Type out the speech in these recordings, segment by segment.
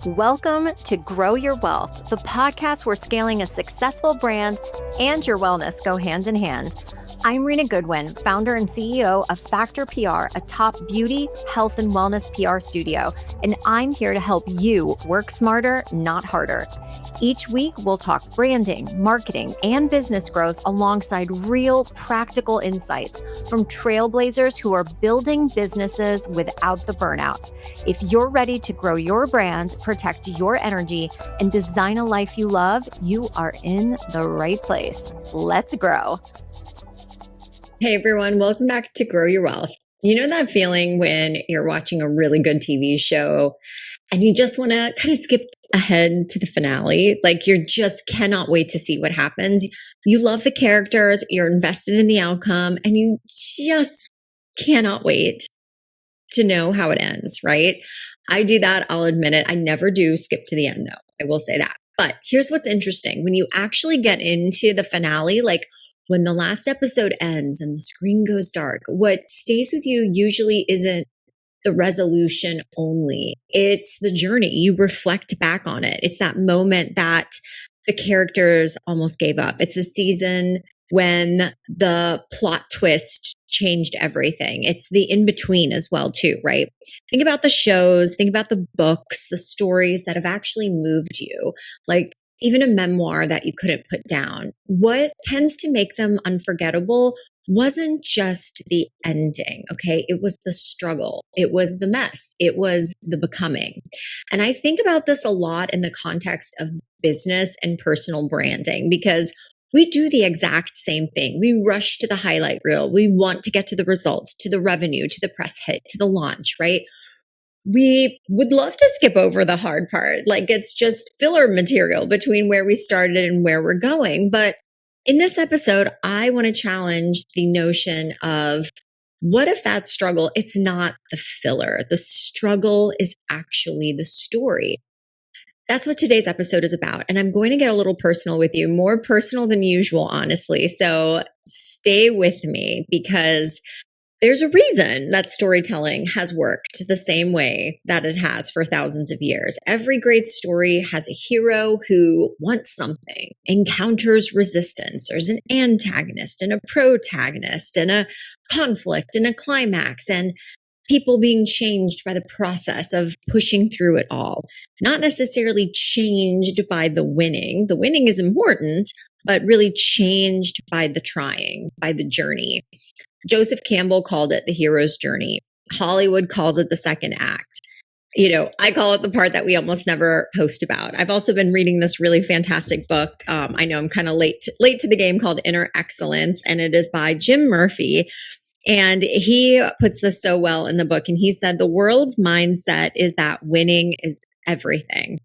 Welcome to Grow Your Wealth, the podcast where scaling a successful brand and your wellness go hand in hand. I'm Rena Goodwin, founder and CEO of Factor PR, a top beauty, health, and wellness PR studio, and I'm here to help you work smarter, not harder. Each week, we'll talk branding, marketing, and business growth alongside real, practical insights from trailblazers who are building businesses without the burnout. If you're ready to grow your brand, protect your energy, and design a life you love, you are in the right place. Let's grow. Hey everyone, welcome back to Grow Your Wealth. You know that feeling when you're watching a really good TV show and you just want to kind of skip ahead to the finale? Like you just cannot wait to see what happens. You love the characters, you're invested in the outcome, and you just cannot wait to know how it ends, right? I do that, I'll admit it. I never do skip to the end though. I will say that. But here's what's interesting. When you actually get into the finale, like when the last episode ends and the screen goes dark, what stays with you usually isn't the resolution only. It's the journey. You reflect back on it. It's that moment that the characters almost gave up. It's the season when the plot twist changed everything. It's the in-between as well too, right? Think about the shows, think about the books, the stories that have actually moved you. Like even a memoir that you couldn't put down. What tends to make them unforgettable wasn't just the ending, okay? It was the struggle. It was the mess. It was the becoming. And I think about this a lot in the context of business and personal branding because we do the exact same thing. We rush to the highlight reel. We want to get to the results, to the revenue, to the press hit, to the launch, right? We would love to skip over the hard part. Like it's just filler material between where we started and where we're going. But in this episode, I want to challenge the notion of what if that struggle, it's not the filler. The struggle is actually the story. That's what today's episode is about. And I'm going to get a little personal with you, more personal than usual, honestly. So stay with me because there's a reason that storytelling has worked the same way that it has for thousands of years. Every great story has a hero who wants something, encounters resistance. There's an antagonist and a protagonist and a conflict and a climax and people being changed by the process of pushing through it all. Not necessarily changed by the winning. The winning is important, but really changed by the trying, by the journey. Joseph Campbell called it the hero's journey. Hollywood calls it the second act. You know, I call it the part that we almost never post about. I've also been reading this really fantastic book. I know I'm kind of late to the game called Inner Excellence, and it is by Jim Murphy. And he puts this so well in the book. And he said, the world's mindset is that winning is everything.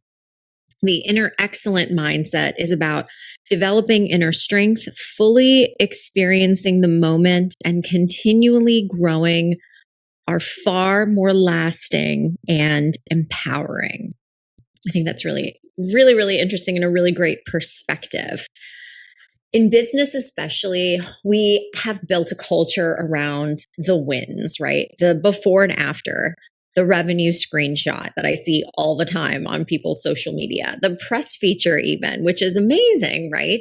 The inner excellent mindset is about developing inner strength, fully experiencing the moment, and continually growing are far more lasting and empowering. I think that's really, really, really interesting and a really great perspective. In business especially, we have built a culture around the wins, right? The before and after. The revenue screenshot that I see all the time on people's social media, the press feature even, which is amazing, right?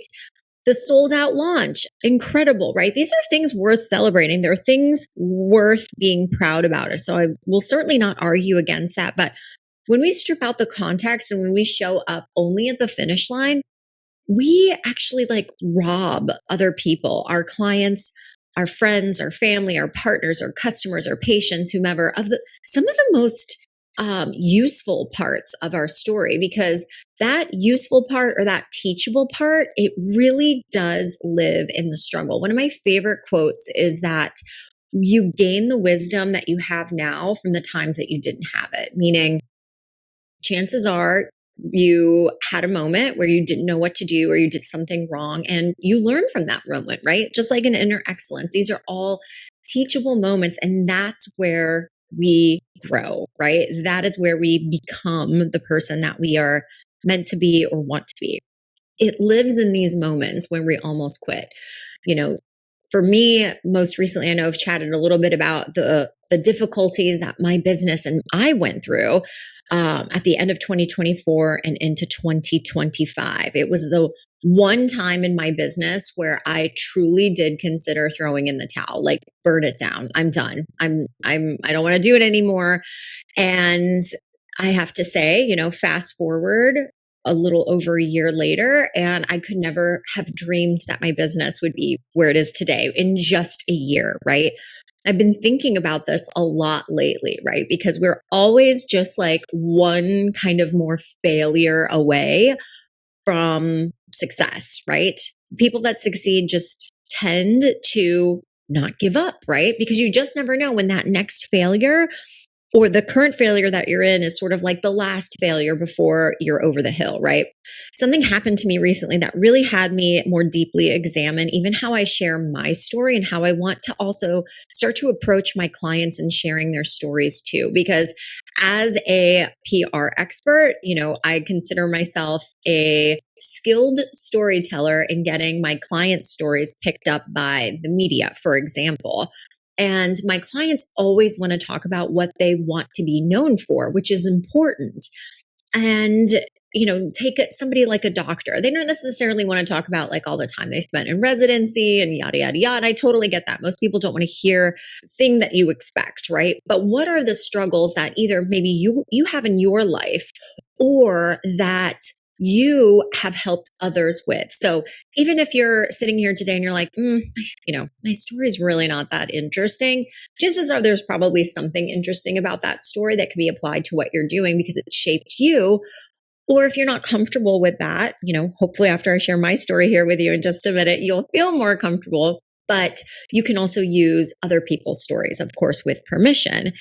The sold out launch, incredible, right? These are things worth celebrating. They're things worth being proud about. So I will certainly not argue against that. But when we strip out the context and when we show up only at the finish line, we actually like rob other people, our clients, our friends, our family, our partners, our customers, our patients, whomever, of some of the most useful parts of our story, because that useful part or that teachable part, it really does live in the struggle. One of my favorite quotes is that you gain the wisdom that you have now from the times that you didn't have it, meaning chances are you had a moment where you didn't know what to do or you did something wrong and you learn from that moment, right? Just like an inner excellence. These are all teachable moments and that's where we grow, right? That is where we become the person that we are meant to be or want to be. It lives in these moments when we almost quit. You know, for me, most recently, I know I've chatted a little bit about the difficulties that my business and I went through at the end of 2024 and into 2025. It was the one time in my business where I truly did consider throwing in the towel, like burn it down. I'm done. I don't want to do it anymore. And I have to say, fast forward a little over a year later, and I could never have dreamed that my business would be where it is today in just a year, right? I've been thinking about this a lot lately, right? Because we're always just like one kind of more failure away from success, right? People that succeed just tend to not give up, right? Because you just never know when that next failure or the current failure that you're in is sort of like the last failure before you're over the hill, right? Something happened to me recently that really had me more deeply examine even how I share my story and how I want to also start to approach my clients and sharing their stories too. Because as a PR expert, I consider myself a skilled storyteller in getting my client stories picked up by the media, for example. And my clients always want to talk about what they want to be known for, which is important. And, take somebody like a doctor. They don't necessarily want to talk about like all the time they spent in residency and yada, yada, yada. I totally get that. Most people don't want to hear the thing that you expect, right? But what are the struggles that either maybe you have in your life or that you have helped others with? So even if you're sitting here today and you're like, my story is really not that interesting, chances are there's probably something interesting about that story that can be applied to what you're doing because it shaped you. Or if you're not comfortable with that, hopefully after I share my story here with you in just a minute, you'll feel more comfortable. But you can also use other people's stories, of course, with permission.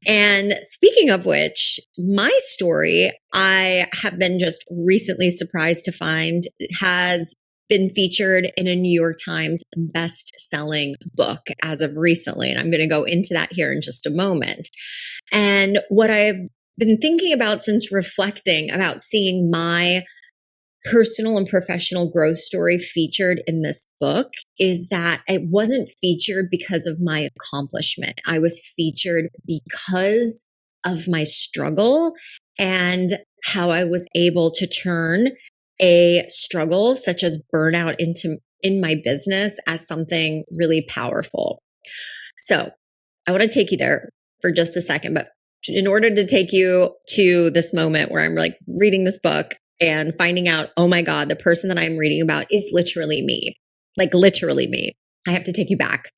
And speaking of which, my story, I have been just recently surprised to find has been featured in a New York Times best-selling book as of recently. And I'm going to go into that here in just a moment. And what I've been thinking about since reflecting about seeing my personal and professional growth story featured in this book is that it wasn't featured because of my accomplishment. I was featured because of my struggle and how I was able to turn a struggle such as burnout in my business as something really powerful. So I want to take you there for just a second, but in order to take you to this moment where I'm like reading this book and finding out, oh my God, the person that I'm reading about is literally me, like literally me. I have to take you back.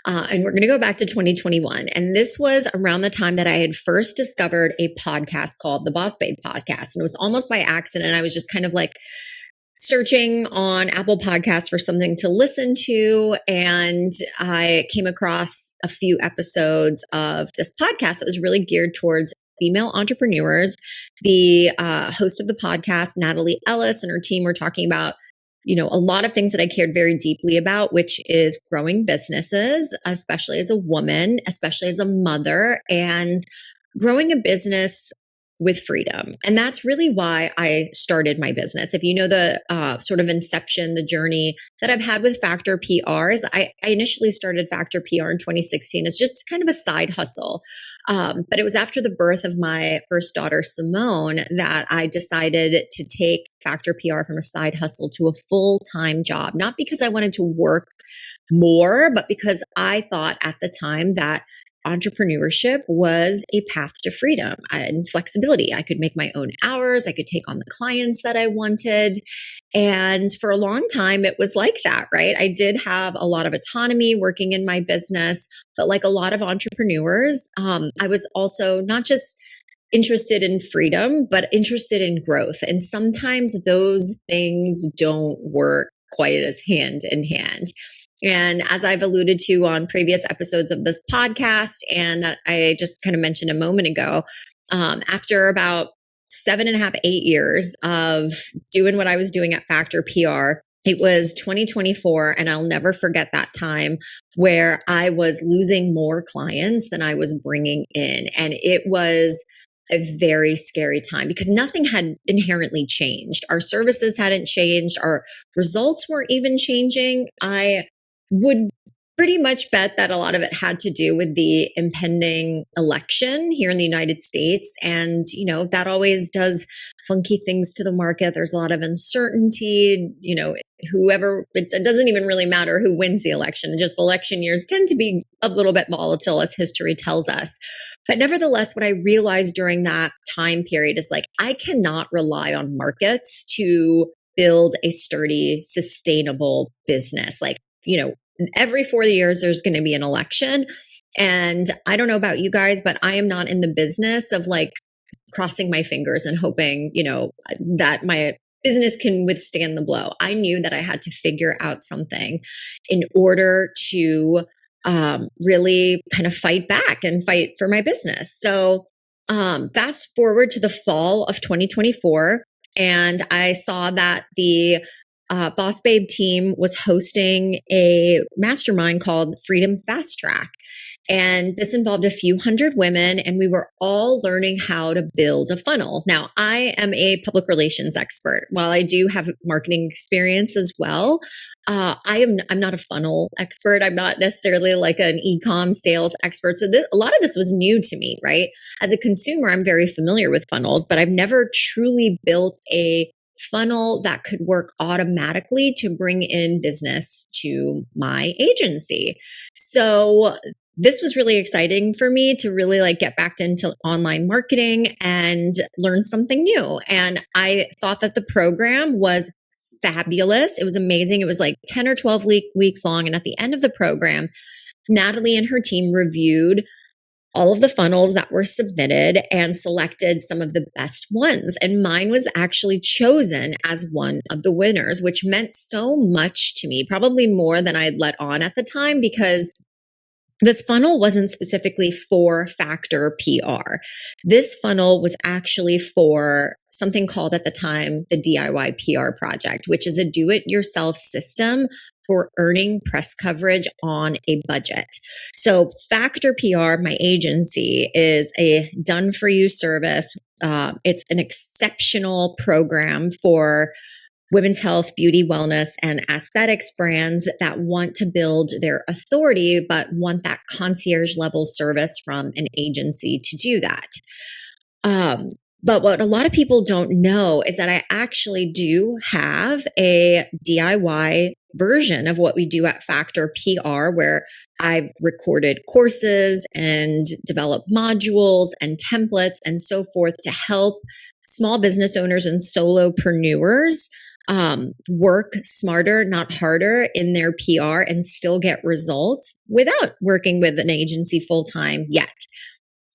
And we're going to go back to 2021. And this was around the time that I had first discovered a podcast called the Bossbabe podcast. And it was almost by accident. I was just kind of like searching on Apple Podcasts for something to listen to. And I came across a few episodes of this podcast that was really geared towards female entrepreneurs. The host of the podcast, Natalie Ellis, and her team were talking about, a lot of things that I cared very deeply about, which is growing businesses, especially as a woman, especially as a mother, and growing a business with freedom. And that's really why I started my business. If you know the sort of inception, the journey that I've had with Factor PRs, I initially started Factor PR in 2016 as just kind of a side hustle. But it was after the birth of my first daughter, Simone, that I decided to take Factor PR from a side hustle to a full-time job, not because I wanted to work more, but because I thought at the time that entrepreneurship was a path to freedom and flexibility. I could make my own hours. I could take on the clients that I wanted. And for a long time, it was like that, right? I did have a lot of autonomy working in my business, but like a lot of entrepreneurs, I was also not just interested in freedom, but interested in growth. And sometimes those things don't work quite as hand in hand. And as I've alluded to on previous episodes of this podcast, and that I just kind of mentioned a moment ago, after about 7.5, 8 years of doing what I was doing at Factor PR, it was 2024, and I'll never forget that time where I was losing more clients than I was bringing in. And it was a very scary time because nothing had inherently changed. Our services hadn't changed. Our results weren't even changing. I would pretty much bet that a lot of it had to do with the impending election here in the United States. And, that always does funky things to the market. There's a lot of uncertainty, it doesn't even really matter who wins the election. Just election years tend to be a little bit volatile, as history tells us. But nevertheless, what I realized during that time period is I cannot rely on markets to build a sturdy, sustainable business. Every 4 years, there's going to be an election. And I don't know about you guys, but I am not in the business of crossing my fingers and hoping, that my business can withstand the blow. I knew that I had to figure out something in order to really kind of fight back and fight for my business. So fast forward to the fall of 2024, and I saw that the Bossbabe team was hosting a mastermind called Freedom Fast Track. And this involved a few hundred women, and we were all learning how to build a funnel. Now, I am a public relations expert. While I do have marketing experience as well, I'm not a funnel expert. I'm not necessarily an e-com sales expert. So a lot of this was new to me, right? As a consumer, I'm very familiar with funnels, but I've never truly built a funnel that could work automatically to bring in business to my agency. So this was really exciting for me to really get back into online marketing and learn something new. And I thought that the program was fabulous. It was amazing. It was 10 or 12 weeks long. And at the end of the program, Natalie and her team reviewed all of the funnels that were submitted and selected some of the best ones. And mine was actually chosen as one of the winners, which meant so much to me, probably more than I had let on at the time, because this funnel wasn't specifically for Factor PR. This funnel was actually for something called at the time the DIY PR project, which is a do-it-yourself system for earning press coverage on a budget. So Factor PR, my agency, is a done-for-you service. It's an exceptional program for women's health, beauty, wellness, and aesthetics brands that want to build their authority, but want that concierge level service from an agency to do that. But what a lot of people don't know is that I actually do have a DIY version of what we do at Factor PR, where I've recorded courses and developed modules and templates and so forth to help small business owners and solopreneurs work smarter, not harder in their PR and still get results without working with an agency full time yet.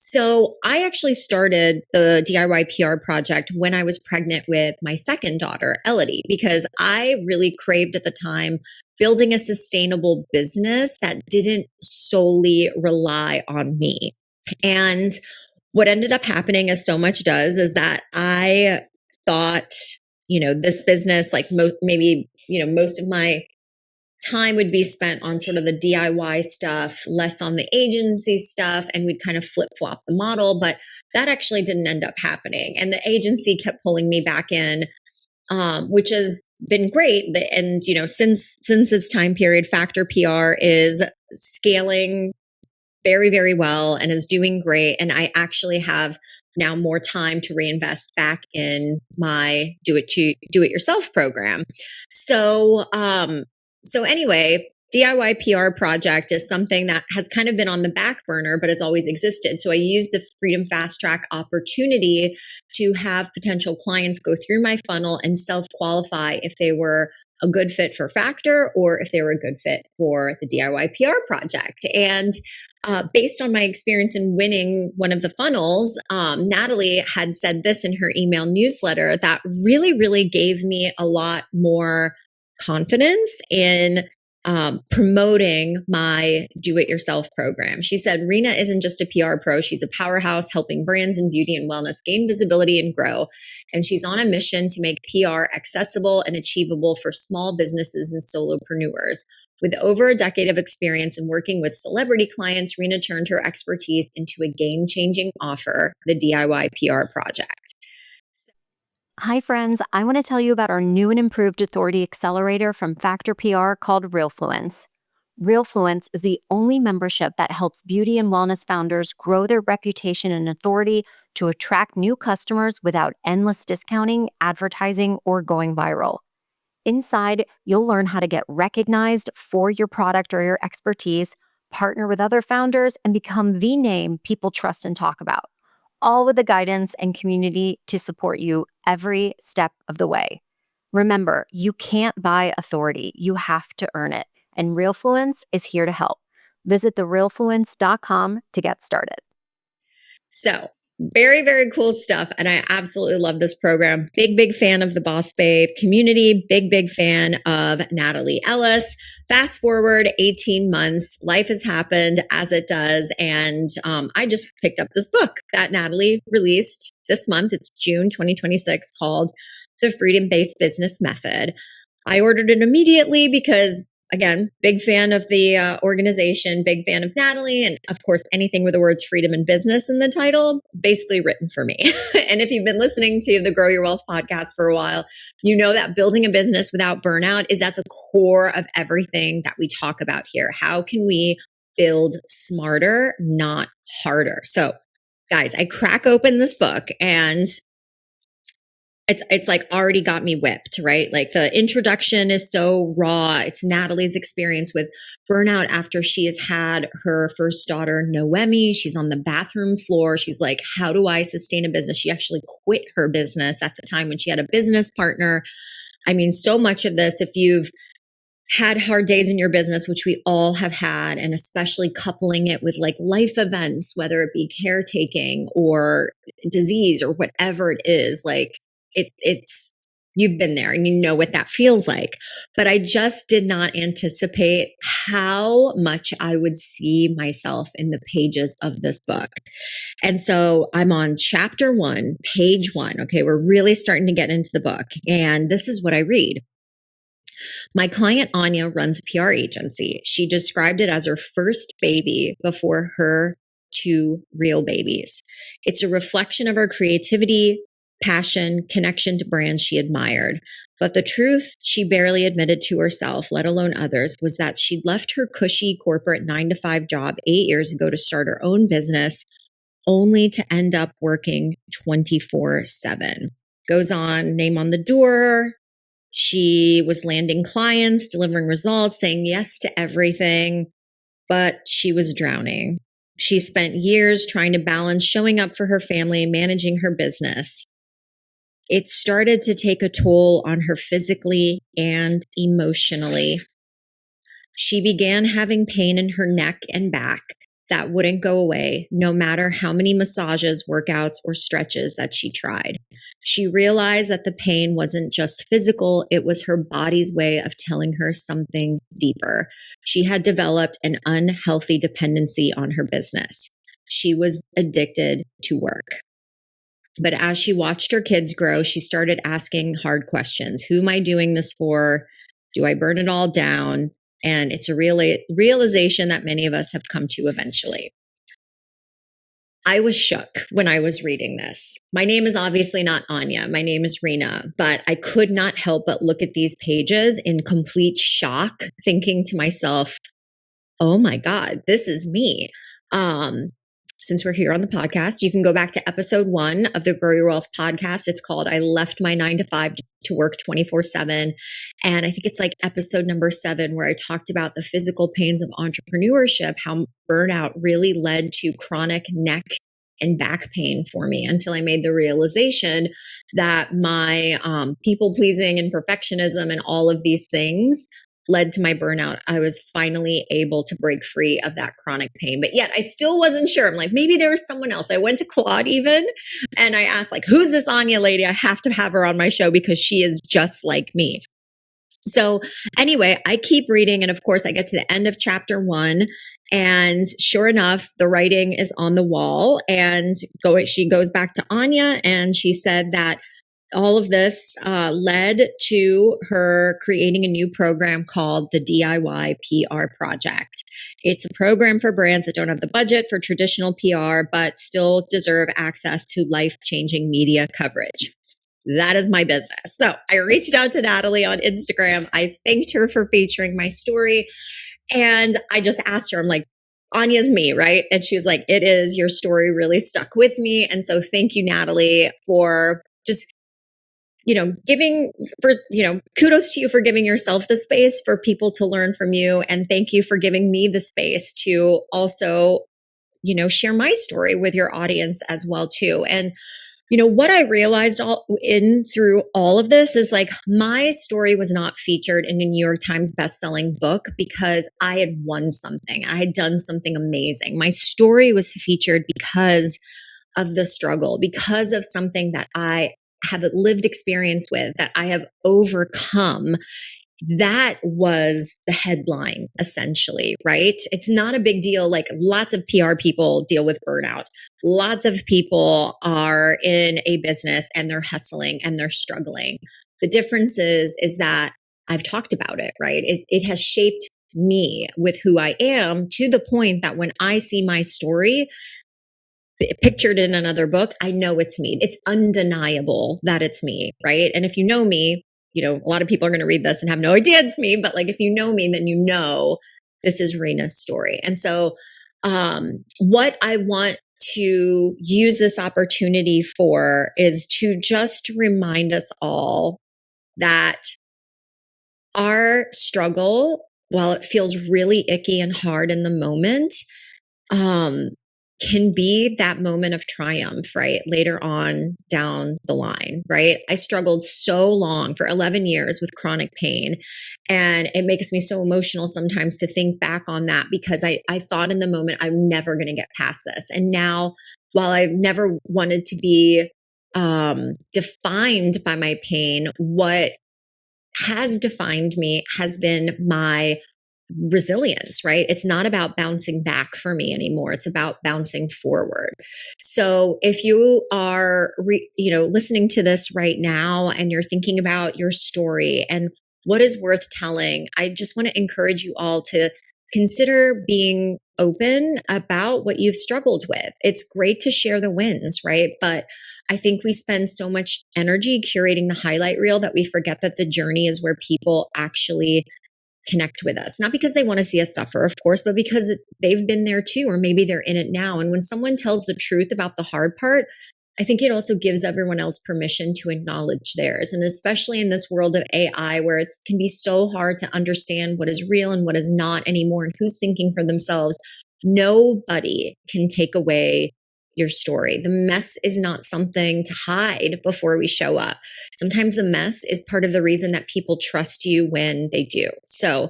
So I actually started the DIY PR project when I was pregnant with my second daughter, Ellis, because I really craved at the time building a sustainable business that didn't solely rely on me. And what ended up happening, as so much does, is that I thought, this business, most of my time would be spent on sort of the DIY stuff, less on the agency stuff, and we'd kind of flip-flop the model, but that actually didn't end up happening. And the agency kept pulling me back in, which has been great. And, since this time period, Factor PR is scaling very, very well and is doing great. And I actually have now more time to reinvest back in my do it yourself program. So anyway, DIY PR project is something that has kind of been on the back burner, but has always existed. So I use the Freedom Fast Track opportunity to have potential clients go through my funnel and self-qualify if they were a good fit for Factor or if they were a good fit for the DIY PR project. And based on my experience in winning one of the funnels, Natalie had said this in her email newsletter that really, really gave me a lot more confidence in promoting my do-it-yourself program. She said, Rena isn't just a PR pro. She's a powerhouse helping brands in beauty and wellness gain visibility and grow. And she's on a mission to make PR accessible and achievable for small businesses and solopreneurs. With over a decade of experience in working with celebrity clients, Rena turned her expertise into a game-changing offer, the DIY PR project. Hi, friends. I want to tell you about our new and improved authority accelerator from Factor PR called Realfluence. Realfluence is the only membership that helps beauty and wellness founders grow their reputation and authority to attract new customers without endless discounting, advertising, or going viral. Inside, you'll learn how to get recognized for your product or your expertise, partner with other founders, and become the name people trust and talk about, all with the guidance and community to support you every step of the way. Remember, you can't buy authority. You have to earn it. And Realfluence is here to help. Visit therealfluence.com to get started. So very, very cool stuff. And I absolutely love this program. Big fan of the Bossbabe community. Big fan of Natalie Ellis. Fast forward 18 months, life has happened as it does. And I just picked up this book that Natalie released this month. It's June 2026, called The Freedom-Based Business Method. I ordered it immediately because, again, big fan of the organization, big fan of Natalie, and of course, anything with the words freedom and business in the title, basically written for me. And if you've been listening to the Grow Your Wealth podcast for a while, you know that building a business without burnout is at the core of everything that we talk about here. How can we build smarter, not harder? So, guys, I crack open this book and it's like already got me whipped, right? Like the introduction is so raw. It's Natalie's experience with burnout after she has had her first daughter, Noemi. She's on the bathroom floor. She's like, how do I sustain a business? She actually quit her business at the time when she had a business partner. I mean, so much of this, if you've had hard days in your business, which we all have had, and especially coupling it with like life events, whether it be caretaking or disease or whatever it is, like it's you've been there and you know what that feels like. But I just did not anticipate how much I would see myself in the pages of this book. And so I'm on chapter 1, page 1. Okay, we're really starting to get into the book. And this is what I read. My client, Anya, runs a PR agency. She described it as her first baby before her 2 real babies. It's a reflection of her creativity, passion, connection to brands she admired. But the truth she barely admitted to herself, let alone others, was that she'd left her cushy corporate 9-to-5 job 8 years ago to start her own business, only to end up working 24/7. Goes on, name on the door. She was landing clients, delivering results, saying yes to everything, but she was drowning. She spent years trying to balance showing up for her family, managing her business. It started to take a toll on her physically and emotionally. She began having pain in her neck and back that wouldn't go away, no matter how many massages, workouts, or stretches that she tried. She realized that the pain wasn't just physical, it was her body's way of telling her something deeper. She had developed an unhealthy dependency on her business. She was addicted to work. But as she watched her kids grow, she started asking hard questions. Who am I doing this for? Do I burn it all down? And it's a realization that many of us have come to eventually. I was shook when I was reading this. My name is obviously not Anya. My name is Rena, but I could not help but look at these pages in complete shock, thinking to myself, oh my God, this is me. Since we're here on the podcast, you can go back to episode 1 of the Grow Your Wealth podcast. It's called I Left My 9-to-5 to Work 24/7. And I think it's like episode number 7, where I talked about the physical pains of entrepreneurship, how burnout really led to chronic neck and back pain for me until I made the realization that my people pleasing and perfectionism and all of these things led to my burnout. I was finally able to break free of that chronic pain, but yet I still wasn't sure. I'm like, maybe there was someone else. I went to Claude even, and I asked like, who's this Anya lady? I have to have her on my show because she is just like me. So anyway, I keep reading. And of course I get to the end of chapter 1, and sure enough, the writing is on the wall, and she goes back to Anya, and she said that all of this led to her creating a new program called the DIY PR Project. It's a program for brands that don't have the budget for traditional PR, but still deserve access to life-changing media coverage. That is my business. So I reached out to Natalie on Instagram. I thanked her for featuring my story. And I just asked her, I'm like, Anya's me, right? And she was like, it is. Your story really stuck with me. And so thank you, Natalie, for just, giving for, kudos to you for giving yourself the space for people to learn from you. And thank you for giving me the space to also, share my story with your audience as well, too. And what I realized through all of this is like my story was not featured in a New York Times bestselling book because I had won something. I had done something amazing. My story was featured because of the struggle, because of something that I have lived experience with, that I have overcome. That was the headline, essentially, right? It's not a big deal. Like lots of PR people deal with burnout. Lots of people are in a business and they're hustling and they're struggling. The difference is that I've talked about it, right? It has shaped me with who I am to the point that when I see my story pictured in another book, I know it's me. It's undeniable that it's me, right? And if you know me, a lot of people are going to read this and have no idea it's me, but like if you know me, then this is Rena's story. And so what I want to use this opportunity for is to just remind us all that our struggle, while it feels really icky and hard in the moment, can be that moment of triumph, right? Later on down the line, right? I struggled so long for 11 years with chronic pain. And it makes me so emotional sometimes to think back on that because I thought in the moment, I'm never going to get past this. And now, while I've never wanted to be defined by my pain, what has defined me has been my resilience, right? It's not about bouncing back for me anymore. It's about bouncing forward. So if you are, listening to this right now and you're thinking about your story and what is worth telling, I just want to encourage you all to consider being open about what you've struggled with. It's great to share the wins, right? But I think we spend so much energy curating the highlight reel that we forget that the journey is where people actually connect with us, not because they want to see us suffer, of course, but because they've been there too, or maybe they're in it now. And when someone tells the truth about the hard part, I think it also gives everyone else permission to acknowledge theirs. And especially in this world of AI, where it can be so hard to understand what is real and what is not anymore, and who's thinking for themselves, nobody can take away your story. The mess is not something to hide before we show up. Sometimes the mess is part of the reason that people trust you when they do. So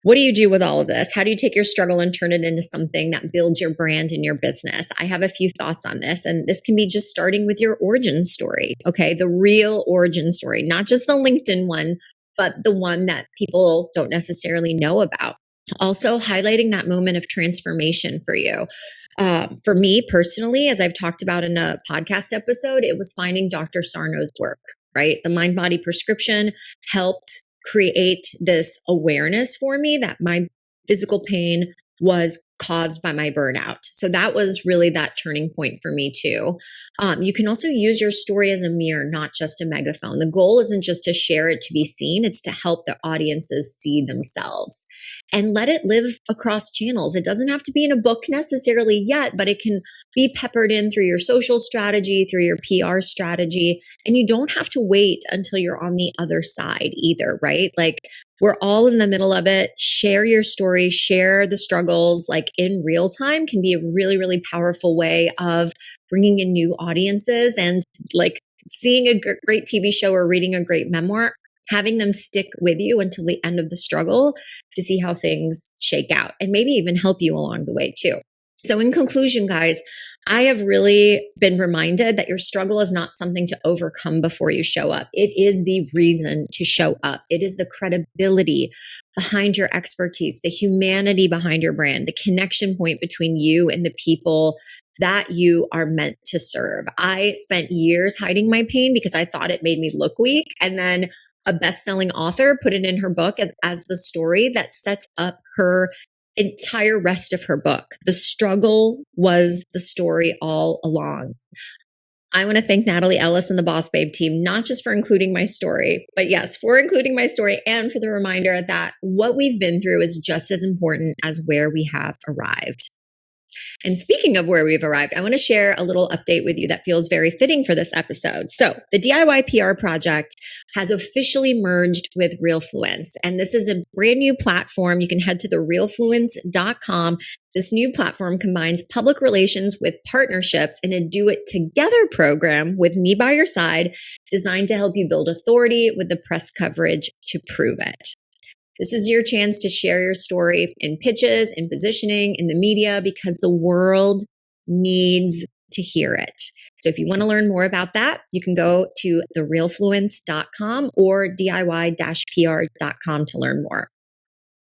what do you do with all of this? How do you take your struggle and turn it into something that builds your brand and your business? I have a few thoughts on this, and this can be just starting with your origin story, okay? The real origin story, not just the LinkedIn one, but the one that people don't necessarily know about. Also highlighting that moment of transformation for you. For me personally, as I've talked about in a podcast episode, it was finding Dr. Sarno's work, right? The Mind Body Prescription helped create this awareness for me that my physical pain was caused by my burnout. So that was really that turning point for me too. You can also use your story as a mirror, not just a megaphone. The goal isn't just to share it to be seen. It's to help the audiences see themselves and let it live across channels. It doesn't have to be in a book necessarily yet, but it can be peppered in through your social strategy, through your PR strategy. And you don't have to wait until you're on the other side either, right? Like we're all in the middle of it. Share your story, share the struggles like in real time can be a really, really powerful way of bringing in new audiences and like seeing a great TV show or reading a great memoir, having them stick with you until the end of the struggle to see how things shake out and maybe even help you along the way too. So in conclusion, guys, I have really been reminded that your struggle is not something to overcome before you show up. It is the reason to show up. It is the credibility behind your expertise, the humanity behind your brand, the connection point between you and the people that you are meant to serve. I spent years hiding my pain because I thought it made me look weak. And then a best-selling author put it in her book as the story that sets up her entire rest of her book. The struggle was the story all along. I want to thank Natalie, Ellis, and the Bossbabe team, not just for including my story, but yes, for including my story and for the reminder that what we've been through is just as important as where we have arrived. And speaking of where we've arrived, I want to share a little update with you that feels very fitting for this episode. So the DIY PR project has officially merged with Realfluence, and this is a brand new platform. You can head to the realfluence.com. This new platform combines public relations with partnerships in a do-it-together program with me by your side, designed to help you build authority with the press coverage to prove it. This is your chance to share your story in pitches, in positioning, in the media, because the world needs to hear it. So if you want to learn more about that, you can go to therealfluence.com or DIY-PR.com to learn more.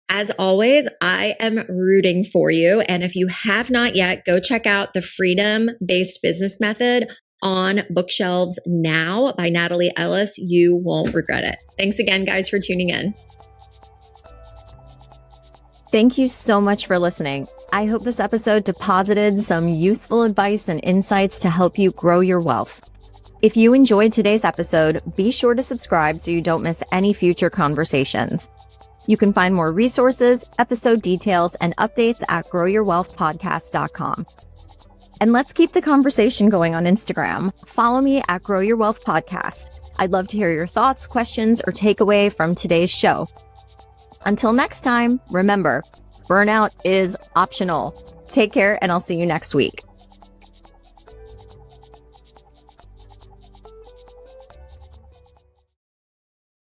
As always, I am rooting for you. And if you have not yet, go check out the Freedom-Based Business Method on bookshelves now by Natalie Ellis. You won't regret it. Thanks again, guys, for tuning in. Thank you so much for listening. I hope this episode deposited some useful advice and insights to help you grow your wealth. If you enjoyed today's episode, be sure to subscribe so you don't miss any future conversations. You can find more resources, episode details, and updates at growyourwealthpodcast.com. And let's keep the conversation going on Instagram. Follow me at Grow Your Wealth Podcast. I'd love to hear your thoughts, questions, or takeaway from today's show. Until next time, remember, burnout is optional. Take care, and I'll see you next week.